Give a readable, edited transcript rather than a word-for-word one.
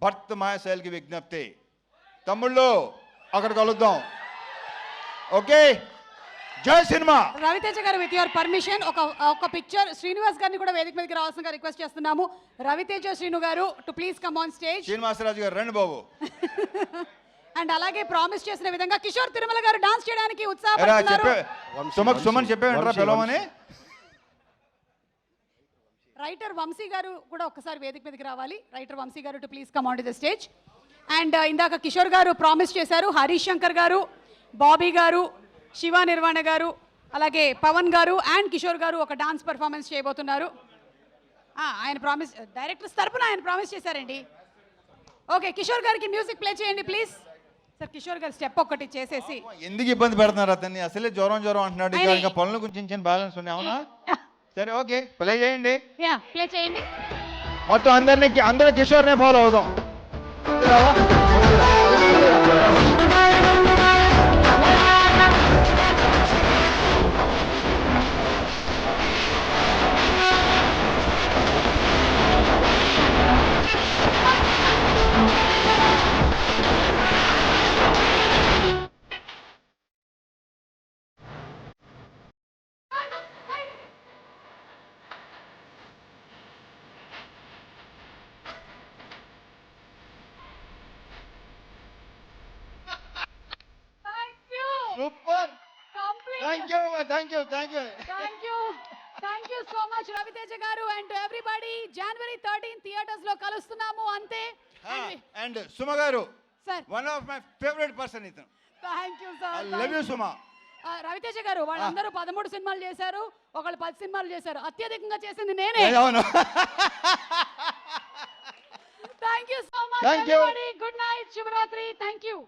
భర్త మాయాశైలికి విజ్ఞప్తి, తమ్ముళ్ళు అక్కడ కలుద్దాం. ఓకే, జై సినిమా. రవితేజ గారు విత్ యువర్ పర్మిషన్ ఒక పిక్చర్ శ్రీనివాస్ గారిని కూడా వేదిక మీదకి రావాల్సిందిగా రిక్వెస్ట్ చేస్తున్నాము. రవితేజ శ్రీను గారు to please come on stage. Srinivasaraju గారు రండి బాబు. అండ్ అలాగే ప్రామిస్ చేసిన విధంగా కిషోర్ తిరుమల గారు డాన్స్ చేయడానికి ఉత్సాహపడుతున్నారు. సుమన్ చెప్పేమంటారా పిలవమని. రైటర్ వంశీ గారు కూడా ఒకసారి వేదిక మీదకి రావాలి. రైటర్ వంశీ గారు to please come on to the stage. And ఇందాక కిషోర్ గారు ప్రామిస్ చేశారు, హరీష్ శంకర్ గారు, బాబీ గారు, శివ నిర్వాణ గారు, అలాగే పవన్ గారు అండ్ కిషోర్ గారు ఒక డాన్స్ పర్ఫార్మెన్స్ చేయబోతున్నారు. ఆయన ప్రామిస్, డైరెక్టర్స్ తరపున ఆయన ప్రామిస్ చేశారండి. ఓకే, కిషోర్ గారికి మ్యూజిక్ ప్లే చేయండి ప్లీజ్. సార్ కిషోర్ గారు స్టెప్ ఒకటి చేసేసి. ఎందుకు ఇబ్బంది పెడుతున్నారు అతన్ని, అసలే జ్వరం అంటున్నాడు, ఇంకా పనులు కొంచెం బ్యాలెన్స్ ఉన్నాయి. అవునా, సరే ఓకే ప్లే చేయండి. ప్లే చేయండి. మొత్తం అందరూ కిషోర్నే ఫాలో అవుదాం. Super, thank you so much Raviteja గారు. అండ్ ఎవ్రీబడి January 13 థియేటర్స్ లో కలుస్తున్నాము అంతే. అండ్ సుమ గారు sir, one of my favourite person ఇతను. Thank you sir. I love you Suma. Raviteja గారు వాళ్ళందరూ 13 సినిమాలు చేశారు, ఒకళ్ళు 10 సినిమాలు చేశారు, అత్యధికంగా చేసింది నేనే. అవును. Thank you so much. Good night, శుభరాత్రి. Thank you.